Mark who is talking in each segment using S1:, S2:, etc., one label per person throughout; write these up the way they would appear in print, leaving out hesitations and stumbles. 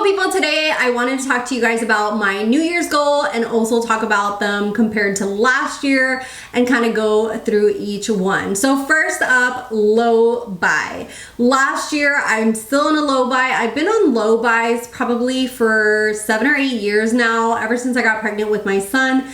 S1: beautiful people, today I wanted to talk to you guys about my New Year's goal and also talk about them compared to last year and kind of go through each one. So first up, low buy. Last year, I'm still in a low buy. I've been on low buys probably for 7 or 8 years now, ever since I got pregnant with my son.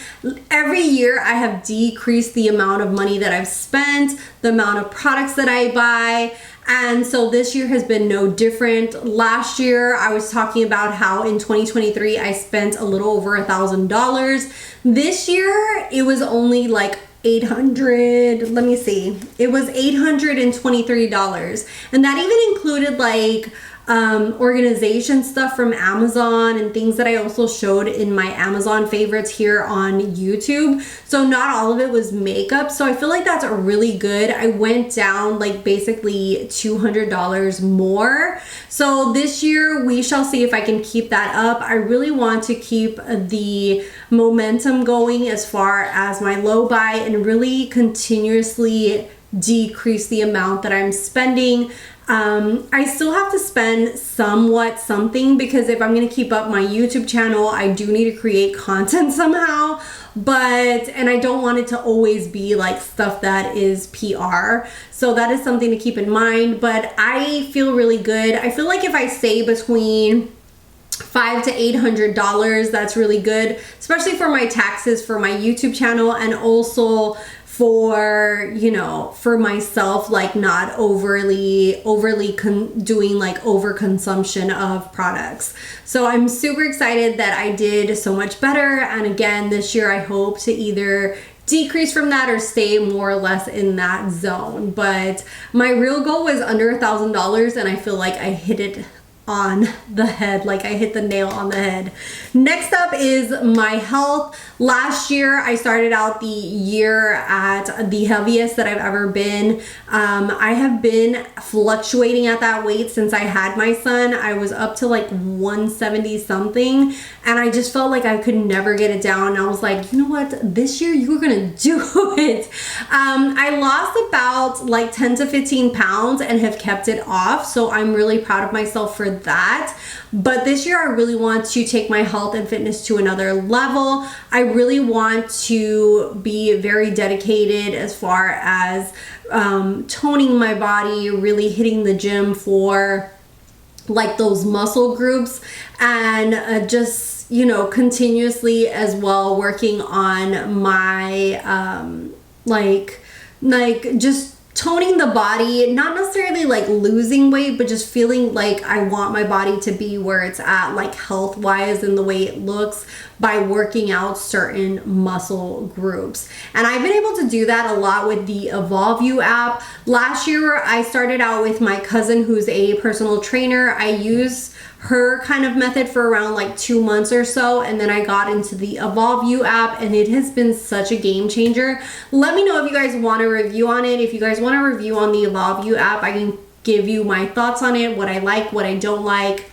S1: Every year I have decreased the amount of money that I've spent, the amount of products that I buy. And so this year has been no different. Last year, I was talking about how in 2023, I spent a little over $1,000. This year, it was only like 800, let me see. It was $823. And that even included like organization stuff from Amazon and things that I also showed in my Amazon favorites here on YouTube. So not all of it was makeup. So I feel like that's really good. I went down like basically $200 more. So this year we shall see if I can keep that up. I really want to keep the momentum going as far as my low buy and really continuously decrease the amount that I'm spending. I still have to spend something because if I'm going to keep up my YouTube channel, I do need to create content somehow. And I don't want it to always be like stuff that is PR. So that is something to keep in mind. But I feel really good. I feel like if I stay between $500 to $800, that's really good, especially for my taxes for my YouTube channel and also for, you know, for myself, like not overly doing like overconsumption of products. So I'm super excited that I did so much better. And again, this year I hope to either decrease from that or stay more or less in that zone. But my real goal was under $1,000 and I feel like I hit it on the head, like I hit the nail on the head. Next up is my health. Last year, I started out the year at the heaviest that I've ever been. I have been fluctuating at that weight since I had my son. I was up to like 170 something and I just felt like I could never get it down. And I was like, you know what, this year you were gonna do it. I lost about like 10 to 15 pounds and have kept it off. So I'm really proud of myself for that. But this year I really want to take my health and fitness to another level. I really want to be very dedicated as far as toning my body, really hitting the gym for like those muscle groups and just, you know, continuously as well working on my like just toning the body, not necessarily like losing weight, but just feeling like I want my body to be where it's at, like health wise and the way it looks by working out certain muscle groups. And I've been able to do that a lot with the Evolve You app. Last year, I started out with my cousin who's a personal trainer. I use her kind of method for around like 2 months or so, and then I got into the Evolve You app and it has been such a game changer. Let me know if you guys want a review on it. If you guys want a review on the Evolve You app, I can give you my thoughts on it, what I like, what I don't like,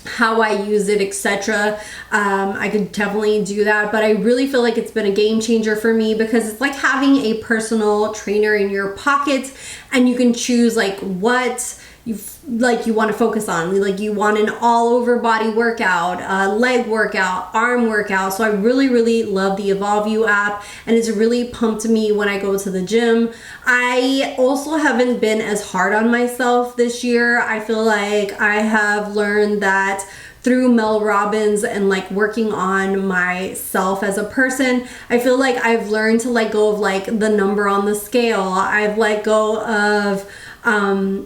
S1: how I use it, etc. I could definitely do that, but I really feel like it's been a game changer for me because it's like having a personal trainer in your pocket and you can choose like what you want to focus on. Like you want an all over body workout, leg workout, arm workout. So I really love the Evolve You app and it's really pumped me when I go to the gym. I also haven't been as hard on myself this year. I feel like I have learned that through Mel Robbins and like working on myself as a person, I feel like I've learned to let go of like the number on the scale. I've let go of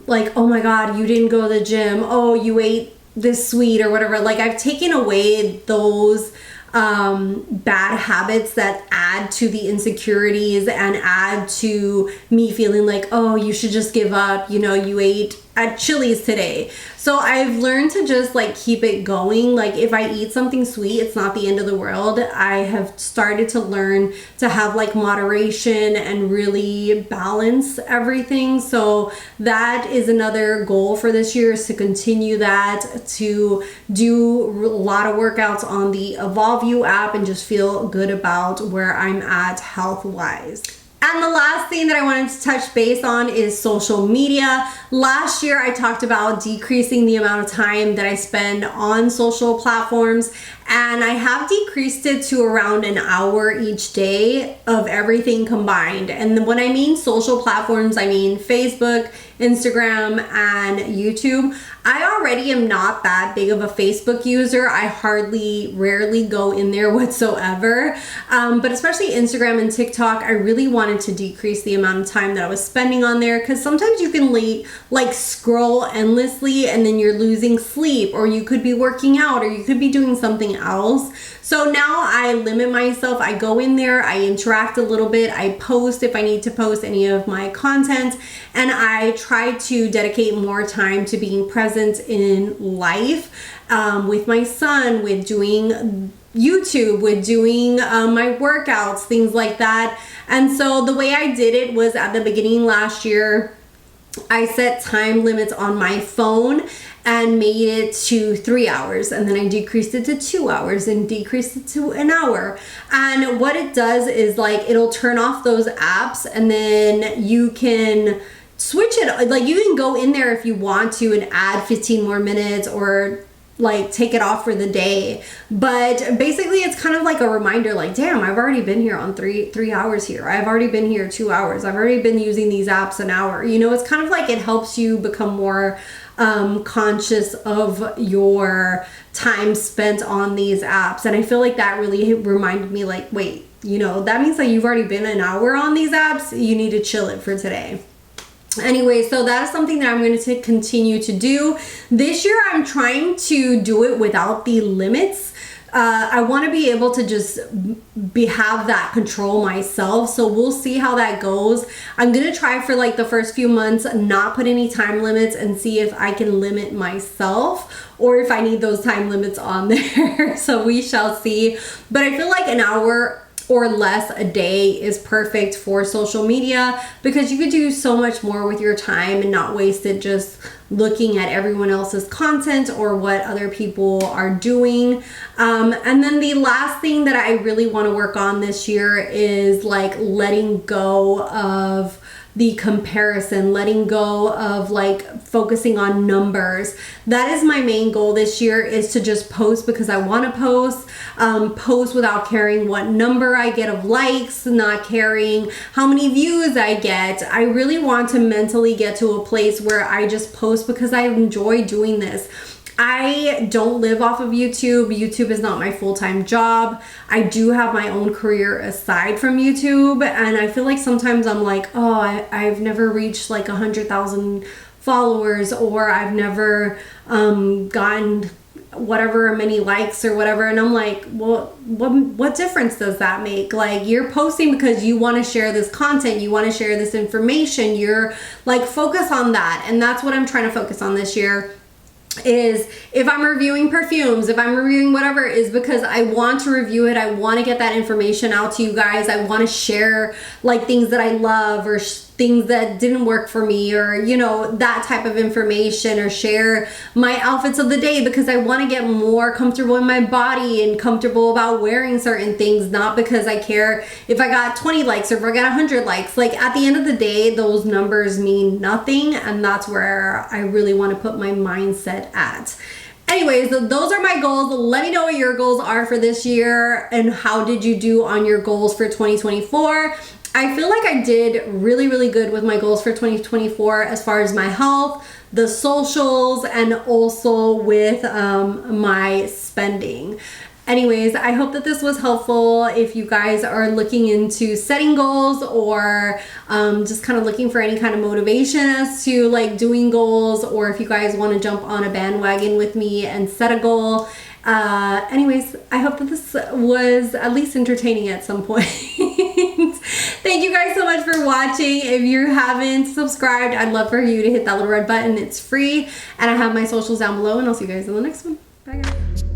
S1: like, oh my God, you didn't go to the gym. Oh, you ate this sweet or whatever. Like I've taken away those bad habits that add to the insecurities and add to me feeling like, oh, you should just give up. You know, you ate at Chili's today. So I've learned to just like keep it going. Like if I eat something sweet, it's not the end of the world. I have started to learn to have like moderation and really balance everything. So that is another goal for this year, is to continue that, to do a lot of workouts on the Evolve You app and just feel good about where I'm at health wise. And the last thing that I wanted to touch base on is social media. Last year, I talked about decreasing the amount of time that I spend on social platforms, and I have decreased it to around an hour each day of everything combined. And when I mean social platforms, I mean Facebook, Instagram, and YouTube. I already am not that big of a Facebook user. I rarely go in there whatsoever. But especially Instagram and TikTok, I really wanted to decrease the amount of time that I was spending on there, because sometimes you can like scroll endlessly and then you're losing sleep, or you could be working out, or you could be doing something else. So now I limit myself. I go in there, I interact a little bit, I post if I need to post any of my content, and I try to dedicate more time to being present in life, with my son, with doing YouTube, with doing my workouts, things like that. And so the way I did it was, at the beginning last year, I set time limits on my phone and made it to 3 hours, and then I decreased it to 2 hours and decreased it to an hour. And what it does is, like, it'll turn off those apps, and then you can switch it. Like, you can go in there if you want to and add 15 more minutes, or like take it off for the day. But basically it's kind of like a reminder, like, damn, I've already been here on three hours here. I've already been here 2 hours. I've already been using these apps an hour. You know, it's kind of like it helps you become more conscious of your time spent on these apps. And I feel like that really reminded me, like, wait, you know, that means that you've already been an hour on these apps. You need to chill it for today. Anyway, so that is something that I'm going to continue to do. This year, I'm trying to do it without the limits. I want to be able to just have that control myself. So we'll see how that goes. I'm going to try for like the first few months, not put any time limits, and see if I can limit myself, or if I need those time limits on there. So we shall see. But I feel like an hour or less a day is perfect for social media, because you could do so much more with your time and not waste it just looking at everyone else's content or what other people are doing. And then the last thing that I really want to work on this year is like letting go of the comparison, letting go of like focusing on numbers. That is my main goal this year, is to just post because I want to post, post without caring what number I get of likes, not caring how many views I get. I really want to mentally get to a place where I just post because I enjoy doing this. I don't live off of YouTube. YouTube is not my full-time job. I do have my own career aside from YouTube, and I feel like sometimes I'm like, oh, I've never reached like 100,000 followers, or I've never gotten whatever many likes or whatever, and I'm like, well, what difference does that make? Like, you're posting because you want to share this content, you want to share this information, you're like, focus on that. And that's what I'm trying to focus on this year. Is if I'm reviewing perfumes, if I'm reviewing whatever, is because I want to review it. I want to get that information out to you guys. I want to share like things that I love, or things that didn't work for me, or, you know, that type of information, or share my outfits of the day because I want to get more comfortable in my body and comfortable about wearing certain things, not because I care if I got 20 likes or if I got 100 likes. Like, at the end of the day, those numbers mean nothing, and that's where I really want to put my mindset at. Anyways, those are my goals. Let me know what your goals are for this year, and how did you do on your goals for 2024. I feel like I did really, really good with my goals for 2024 as far as my health, the socials, and also with my spending. Anyways, I hope that this was helpful if you guys are looking into setting goals, or just kind of looking for any kind of motivation as to like doing goals, or if you guys want to jump on a bandwagon with me and set a goal. Anyways, I hope that this was at least entertaining at some point. Thank you guys so much for watching. If you haven't subscribed, I'd love for you to hit that little red button. It's free, and I have my socials down below, and I'll see you guys in the next one. Bye guys.